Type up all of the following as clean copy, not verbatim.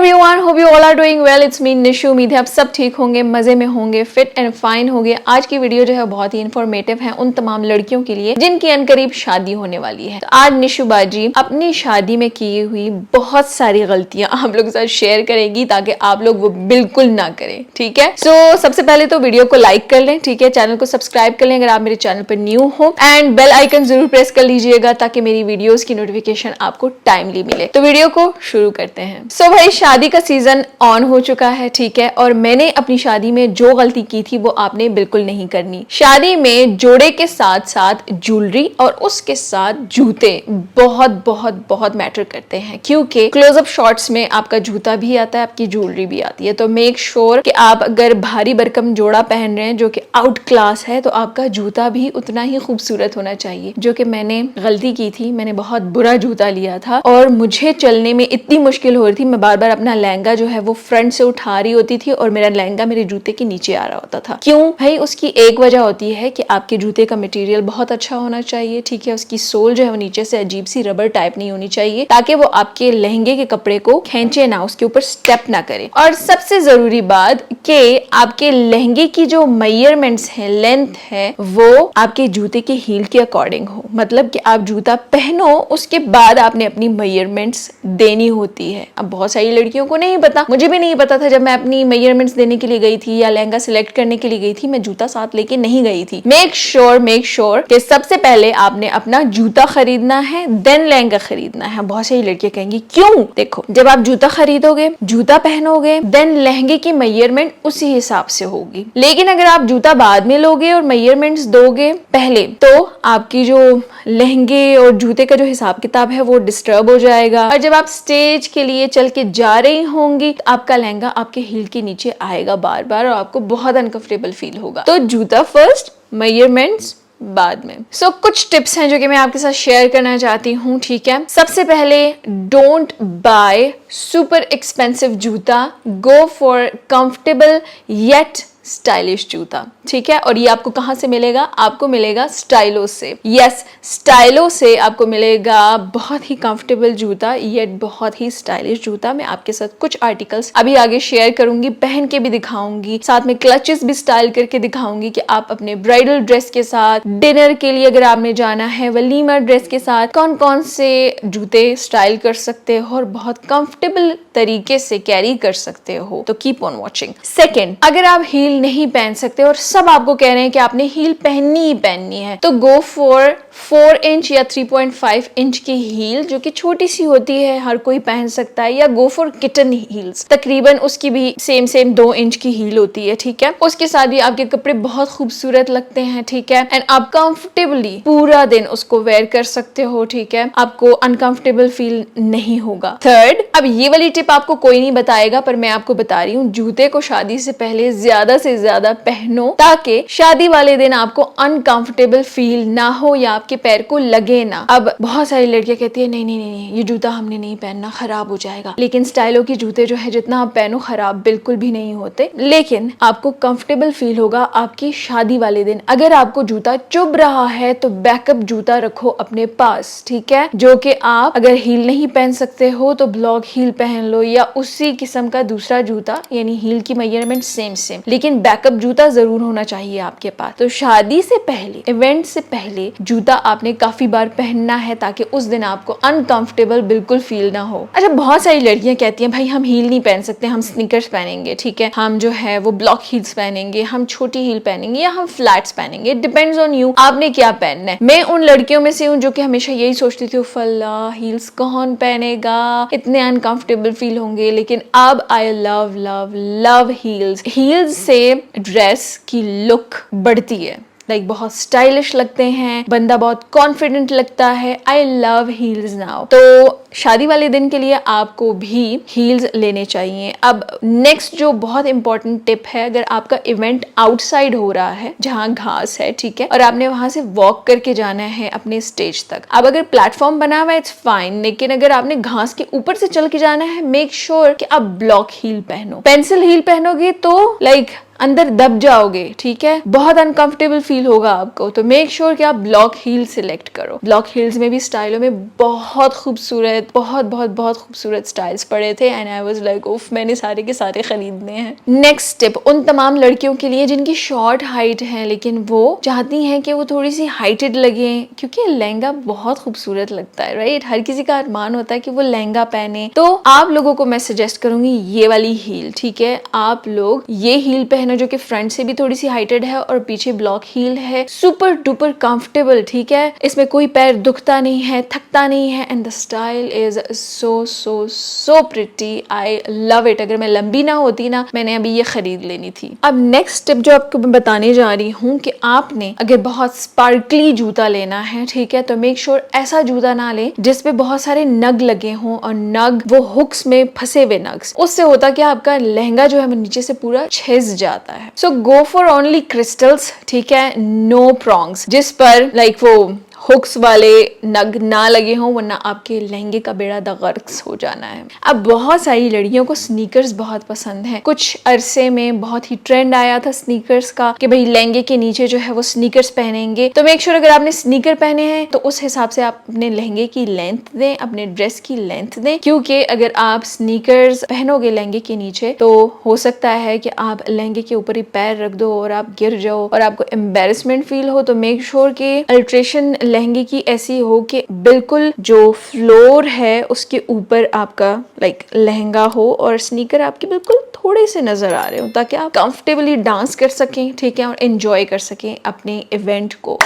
Everyone, hope you all are doing well. It's me Nishu. उम्मीद है आप सब ठीक होंगे, मजे में होंगे, फिट एंड फाइन होंगे। आज की वीडियो जो है बहुत ही इन्फॉर्मेटिव है उन तमाम लड़कियों के लिए जिनकी अनकरीब शादी होने वाली है। तो आज निशु बाजी अपनी शादी में की हुई बहुत सारी गलतियां आप लोगों के साथ शेयर करेगी ताकि आप लोग वो बिल्कुल ना करें। ठीक है, सो सबसे पहले तो वीडियो को लाइक कर लें, ठीक है, चैनल को सब्सक्राइब कर लें अगर आप मेरे चैनल पर न्यू हो, एंड बेल आइकन जरूर प्रेस कर लीजिएगा ताकि मेरी वीडियोस की नोटिफिकेशन आपको टाइमली मिले। तो वीडियो को शुरू करते हैं। सो भाई, शादी का सीजन ऑन हो चुका है, ठीक है, और मैंने अपनी शादी में जो गलती की थी वो आपने बिल्कुल नहीं करनी। शादी में जोड़े के साथ साथ ज्वेलरी और उसके साथ जूते बहुत बहुत बहुत मैटर करते हैं, क्योंकि क्लोजअप शॉट्स में आपका जूता भी आता है, आपकी ज्वेलरी भी आती है। तो मेक श्योर कि आप अगर भारी भरकम जोड़ा पहन रहे हैं जो कि आउट क्लास है, तो आपका जूता भी उतना ही खूबसूरत होना चाहिए, जो कि मैंने गलती की थी। मैंने बहुत बुरा जूता लिया था और मुझे चलने में इतनी मुश्किल हो रही थी, मैं बार बार अपना लहंगा जो है वो फ्रंट से उठा रही होती थी और मेरा लहंगा मेरे जूते के नीचे आ रहा होता था। क्यों भाई? उसकी एक वजह होती है कि आपके जूते का मटेरियल बहुत अच्छा होना चाहिए, ठीक है, उसकी सोल जो है वो नीचे से अजीब सी रबर टाइप नहीं होनी चाहिए ताकि वो आपके लहंगे के कपड़े को खींचे ना, उसके ऊपर स्टेप ना करे। और सबसे जरूरी बात कि आपके लहंगे की जो मेजरमेंट्स है, लेंथ है, वो आपके जूते के हील के अकॉर्डिंग हो। मतलब कि आप जूता पहनो उसके बाद आपने अपनी मेजरमेंट्स देनी होती है। अब बहुत सारी लड़कियों को नहीं पता, मुझे भी नहीं पता था जब मैं अपनी मेजरमेंट्स देने के लिए गई थी या लहंगा सिलेक्ट करने के लिए गई थी, मैं जूता साथ लेके नहीं गई थी। मेक श्योर कि सबसे पहले आपने अपना जूता खरीदना है, देन लहंगा खरीदना है। बहुत सारी लड़कियां कहेंगी क्यों? देखो, जब आप जूता खरीदोगे, जूता पहनोगे, देन लहंगे की मेजरमेंट उसी हिसाब से होगी। लेकिन अगर आप जूता बाद में लोगे और मेजरमेंट्स दोगे पहले, तो आपकी जो लहंगे और जूते का जो हिसाब किताब है वो डिस्टर्ब हो जाएगा। और जब आप स्टेज के लिए चल के जा रही होंगी, आपका लहंगा आपके हील के नीचे आएगा बार बार और आपको बहुत अनकंफर्टेबल फील होगा। तो जूता फर्स्ट, मेजरमेंट्स बाद में। कुछ टिप्स हैं जो कि मैं आपके साथ शेयर करना चाहती हूँ, ठीक है। सबसे पहले, डोंट बाय सुपर एक्सपेंसिव जूता, go for comfortable yet stylish जूता, ठीक है। और ये आपको कहां से मिलेगा? आपको मिलेगा स्टाइलो से। यस, स्टाइलो से आपको मिलेगा बहुत ही कंफर्टेबल जूता, ये बहुत ही स्टाइलिश जूता। मैं आपके साथ कुछ आर्टिकल्स अभी आगे शेयर करूंगी, पहन के भी दिखाऊंगी, साथ में क्लचेस भी स्टाइल करके दिखाऊंगी कि आप अपने ब्राइडल ड्रेस के साथ, डिनर के लिए अगर आपने जाना है, वलीमा ड्रेस के साथ कौन कौन से जूते स्टाइल कर सकते हो और बहुत कंफर्टेबल तरीके से कैरी कर सकते हो। तो कीप ऑन वॉचिंग। सेकेंड, अगर आप हील नहीं पहन सकते और सब आपको कह रहे हैं कि आपने हील पहननी ही पहननी है, तो गो फॉर 4 इंच या 3.5 इंच की हील, जो कि छोटी सी होती है, हर कोई पहन सकता है। या गो फॉर किटन हील्स, तकरीबन उसकी भी सेम 2 इंच की हील होती है, ठीक है। उसके साथ भी आपके कपड़े बहुत खूबसूरत लगते हैं, ठीक है, एंड आप कंफर्टेबली पूरा दिन उसको वेयर कर सकते हो, ठीक है, आपको अनकंफर्टेबल फील नहीं होगा। थर्ड, अब ये वाली टिप आपको कोई नहीं बताएगा पर मैं आपको बता रही हूँ, जूते को शादी से पहले ज्यादा से ज्यादा पहनो ताकि शादी वाले दिन आपको अनकंफर्टेबल फील ना हो या आपके पैर को लगे ना। अब बहुत सारी लड़कियां कहती है नहीं, ये जूता हमने नहीं पहनना, खराब हो जाएगा। लेकिन स्टाइलो के जूते जो है जितना आप पहनो खराब बिल्कुल भी नहीं होते, लेकिन आपको कंफर्टेबल फील होगा आपकी शादी वाले दिन। अगर आपको जूता चुभ रहा है तो बैकअप जूता रखो अपने पास, ठीक है, जो कि आप अगर हील नहीं पहन सकते हो तो ब्लॉक हील पहन लो या उसी किस्म का दूसरा जूता, यानी हील की मेजरमेंट सेम, लेकिन बैकअप जूता जरूर होना चाहिए आपके पास। तो शादी से पहले, इवेंट से पहले जूता आपने काफी बार पहनना है ताकि उस दिन आपको अनकंफर्टेबल बिल्कुल फील ना हो। अच्छा, बहुत सारी लड़कियां कहती हैं भाई हम हील नहीं पहन सकते, हम स्नीकर्स पहनेंगे, ठीक है, हम जो है वो ब्लॉक हील्स पहनेंगे, हम छोटी हील पहनेंगे या हम फ्लैट्स पहनेंगे। डिपेंड्स ऑन यू, आपने क्या पहनना है। मैं उन लड़कियों में से हूँ जो कि हमेशा यही सोचती थी फल्ला हील्स कौन पहनेगा, इतने अनकंफर्टेबल फील होंगे। लेकिन अब I love love love heels. Heels से ड्रेस की लुक बढ़ती है, लाइक बहुत स्टाइलिश लगते हैं, बंदा बहुत कॉन्फिडेंट लगता है। I love heels now. तो शादी वाले दिन के लिए आपको भी हील्स लेने चाहिए। अब नेक्स्ट जो बहुत इंपॉर्टेंट टिप है, अगर आपका इवेंट आउटसाइड हो रहा है जहां घास है, ठीक है, और आपने वहां से वॉक करके जाना है अपने स्टेज तक, अब अगर प्लेटफॉर्म बना हुआ है इट्स फाइन, लेकिन अगर आपने घास के ऊपर से चल के जाना है, मेक श्योर कि आप ब्लॉक हील पहनो। पेंसिल हील पहनोगे तो लाइक अंदर दब जाओगे, ठीक है, बहुत अनकंफर्टेबल फील होगा आपको। तो मेक श्योर कि आप ब्लॉक हील सिलेक्ट करो। ब्लॉक हील्स में भी स्टाइलों में बहुत खूबसूरत, बहुत बहुत बहुत खूबसूरत स्टाइल्स पड़े थे एंड आई वाज लाइक उफ, मैंने सारे के सारे खरीदने हैं। नेक्स्ट टिप उन तमाम लड़कियों के लिए जिनकी शॉर्ट हाइट है लेकिन वो चाहती हैं कि वो थोड़ी सी हाइटेड लगे, क्योंकि लहंगा बहुत खूबसूरत लगता है, राइट। हर किसी का अरमान होता है कि वो लहंगा पहने। तो आप लोगों को मैं सजेस्ट करूंगी ये वाली हील, ठीक है। आप लोग ये हील पहनो जो कि फ्रंट से भी थोड़ी सी हाइटेड है और पीछे ब्लॉक हील है, सुपर डुपर कंफर्टेबल, ठीक है। इसमें कोई पैर दुखता नहीं है, थकता नहीं है and the style is so so so pretty, I love it. अगर मैं लंबी ना होती ना, मैंने अभी ये खरीद लेनी थी। अब नेक्स्ट टिप जो आपको मैं बताने जा रही हूँ कि आपने अगर बहुत स्पार्कली जूता लेना है, ठीक है, तो मेक श्योर ऐसा जूता ना ले जिसपे बहुत सारे नग लगे हों और नग वो हुक्स में फंसे हुए नग्स। उससे होता क्या, आपका लहंगा जो है वो नीचे से पूरा छिज जाता है। सो गो फॉर ओनली क्रिस्टल्स, ठीक है, नो प्रॉन्ग्स जिस पर लाइक वो हुक्स वाले नग ना लगे हों, वरना आपके लहंगे का बेड़ा गर्क हो जाना है। अब बहुत सारी लड़कियों को स्नीकर्स बहुत पसंद है। कुछ अरसे में बहुत ही ट्रेंड आया था स्नीकर्स का कि भाई लहंगे के नीचे जो है वो स्नीकर्स पहनेंगे। तो मेक श्योर अगर आपने स्नीकर पहने हैं तो उस हिसाब से आप अपने लहंगे की लेंथ दें, अपने ड्रेस की लेंथ दें, क्योंकि अगर आप स्नीकर्स पहनोगे लहंगे के नीचे तो हो सकता है कि आप लहंगे के ऊपर ही पैर रख दो और आप गिर जाओ और आपको एम्बेरसमेंट फील हो। तो मेक श्योर कि अल्ट्रेशन लहंगे की ऐसी हो कि बिल्कुल जो फ्लोर है उसके ऊपर आपका लाइक लहंगा हो और स्नीकर आपके बिल्कुल थोड़े से नजर आ रहे हो, ताकि आप कंफर्टेबली डांस कर सकें, ठीक है, और एंजॉय कर सकें अपने इवेंट को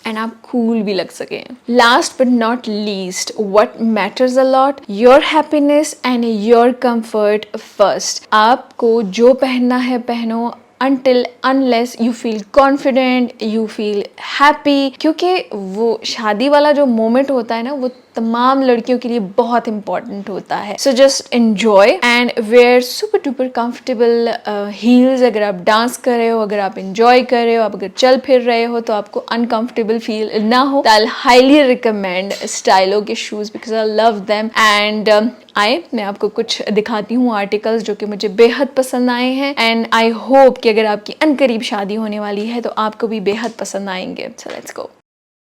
एंड आप कूल भी लग सकें। Last but not least, what matters a lot, your happiness and your comfort first. आपको जो पहनना है पहनो until unless you feel confident, you feel happy, क्योंकि वो शादी वाला जो मोमेंट होता है ना वो तमाम लड़कियों के लिए बहुत इंपॉर्टेंट होता है। So just enjoy and wear super duper comfortable heels. अगर आप डांस कर रहे हो, अगर आप एंजॉय कर रहे हो, आप अगर चल फिर रहे हो तो आपको अनकंफर्टेबल फील ना हो, तो आई हाईली रिकमेंड स्टाइलो के shoes because I love them and मैं आपको कुछ दिखाती हूँ आर्टिकल्स जो कि मुझे बेहद पसंद आए हैं एंड आई होप कि अगर आपकी अनकरीब शादी होने वाली है तो आपको भी बेहद पसंद आएंगे। So let's go.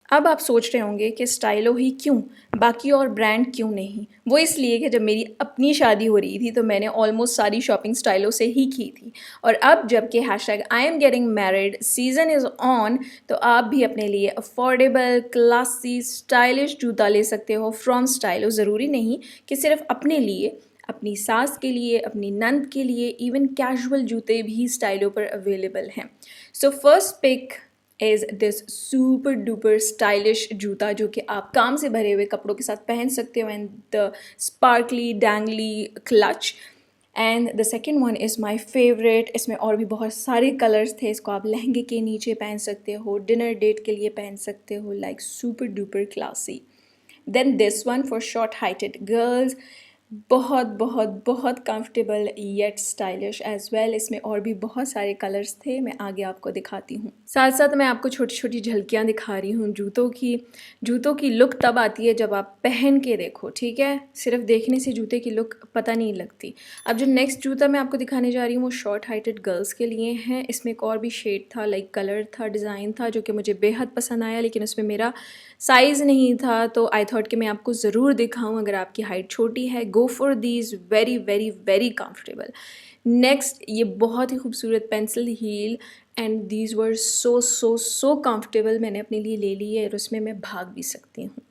अब आप सोच रहे होंगे कि स्टाइलो ही क्यों, बाकी और ब्रांड क्यों नहीं। वो इसलिए कि जब मेरी अपनी शादी हो रही थी तो मैंने ऑलमोस्ट सारी शॉपिंग स्टाइलो से ही की थी, और अब जबकि #IamGettingMarried सीज़न इज़ ऑन, तो आप भी अपने लिए अफोर्डेबल, क्लासी, स्टाइलिश जूता ले सकते हो फ्रॉम स्टाइलो। ज़रूरी नहीं कि सिर्फ अपने लिए, अपनी सास के लिए, अपनी नंद के लिए, इवन कैजुअल जूते भी स्टाइलो पर अवेलेबल हैं। So first pick is this super duper stylish जूता जो कि आप काम से भरे हुए कपड़ों के साथ पहन सकते हो, and the sparkly dangly clutch. And the second one is my favourite. इसमें और भी बहुत सारे कलर्स थे। इसको आप लहंगे के नीचे पहन सकते हो, डिनर डेट के लिए पहन सकते हो, like super duper classy. Then this one for short heighted girls, बहुत बहुत बहुत comfortable yet stylish as well. इसमें और भी बहुत सारे कलर्स थे, मैं आगे आपको दिखाती हूँ। साथ साथ मैं आपको छोटी छोटी झलकियाँ दिखा रही हूँ जूतों की। जूतों की लुक तब आती है जब आप पहन के देखो, ठीक है, सिर्फ देखने से जूते की लुक पता नहीं लगती। अब जो नेक्स्ट जूता मैं आपको दिखाने जा रही हूँ वो शॉर्ट हाइटेड गर्ल्स के लिए हैं। इसमें एक और भी शेड था, लाइक कलर था, डिज़ाइन था, जो कि मुझे बेहद पसंद आया, लेकिन उसमें मेरा साइज़ नहीं था, तो आई थॉट कि मैं आपको ज़रूर दिखाऊं। अगर आपकी हाइट छोटी है, go for these, very very very comfortable. Next, ये बहुत ही खूबसूरत pencil heel, and these were so so so comfortable. मैंने अपने लिए ले ली है और उसमें मैं भाग भी सकती हूँ।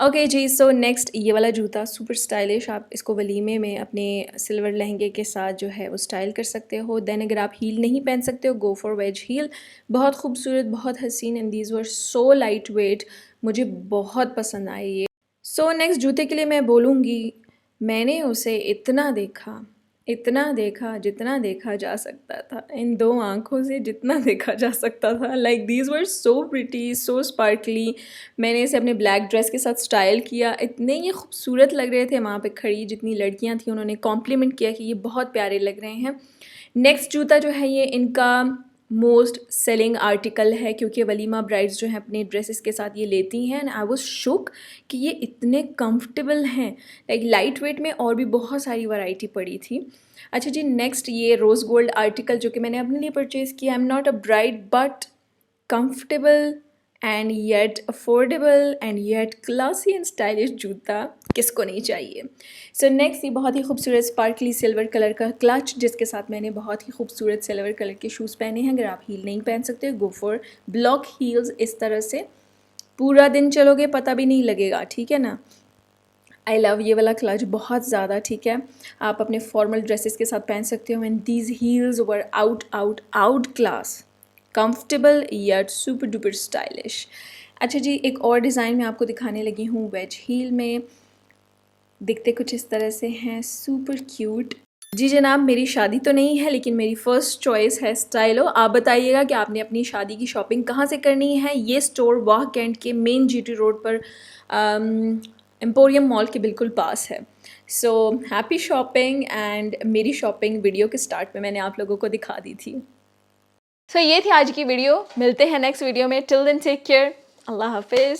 ओके जी, सो नेक्स्ट ये वाला जूता सुपर स्टाइलिश। आप इसको वलीमे में अपने सिल्वर लहंगे के साथ जो है वो स्टाइल कर सकते हो। देन अगर आप हील नहीं पहन सकते हो, गो फॉर वेज हील, बहुत खूबसूरत, बहुत हसीन, and these were so light weight, मुझे बहुत पसंद आए ये। सो नेक्स्ट जूते के लिए मैं बोलूँगी, मैंने उसे इतना देखा जितना देखा जा सकता था, इन दो आँखों से जितना देखा जा सकता था। Like these were so pretty, so sparkly. मैंने इसे अपने ब्लैक ड्रेस के साथ स्टाइल किया, इतने ये खूबसूरत लग रहे थे। वहाँ पे खड़ी जितनी लड़कियाँ थी उन्होंने कॉम्प्लीमेंट किया कि ये बहुत प्यारे लग रहे हैं। नेक्स्ट जूता जो है ये इनका मोस्ट सेलिंग आर्टिकल है, क्योंकि वलीमा ब्राइड्स जो हैं अपने ड्रेसेस के साथ ये लेती हैं। एंड आई वाज शुक कि ये इतने कंफर्टेबल हैं, लाइक लाइट वेट में और भी बहुत सारी वैरायटी पड़ी थी। अच्छा जी, नेक्स्ट ये रोज़ गोल्ड आर्टिकल जो कि मैंने अपने लिए परचेज़ किया। I am not a bride but comfortable and yet affordable and yet classy and stylish जूता किसको नहीं चाहिए। सो नेक्स्ट ये बहुत ही खूबसूरत स्पार्कली सिल्वर कलर का क्लच, जिसके साथ मैंने बहुत ही खूबसूरत सिल्वर कलर के शूज़ पहने हैं। अगर आप हील नहीं पहन सकते गो फॉर ब्लॉक हील्स। इस तरह से पूरा दिन चलोगे पता भी नहीं लगेगा, ठीक है ना। आई लव ये वाला क्लच बहुत ज़्यादा, ठीक है। आप अपने फॉर्मल ड्रेसेस के साथ पहन सकते हो। And these heels were out class, comfortable yet super duper stylish. अच्छा जी, एक और डिज़ाइन मैं आपको दिखाने लगी हूँ वेज हील में। दिखते कुछ इस तरह से हैं, सुपर क्यूट। जी जनाब, मेरी शादी तो नहीं है लेकिन मेरी फ़र्स्ट चॉइस है स्टाइलो। आप बताइएगा कि आपने अपनी शादी की शॉपिंग कहाँ से करनी है। ये स्टोर वाह कैंट के मेन जीटी रोड पर एम्पोरियम मॉल के बिल्कुल पास है। So happy shopping. एंड मेरी शॉपिंग वीडियो के स्टार्ट में मैंने आप लोगों को दिखा दी थी। सो ये थी आज की वीडियो, मिलते हैं नेक्स्ट वीडियो में। टिल देन टेक केयर, अल्लाह हाफिज़।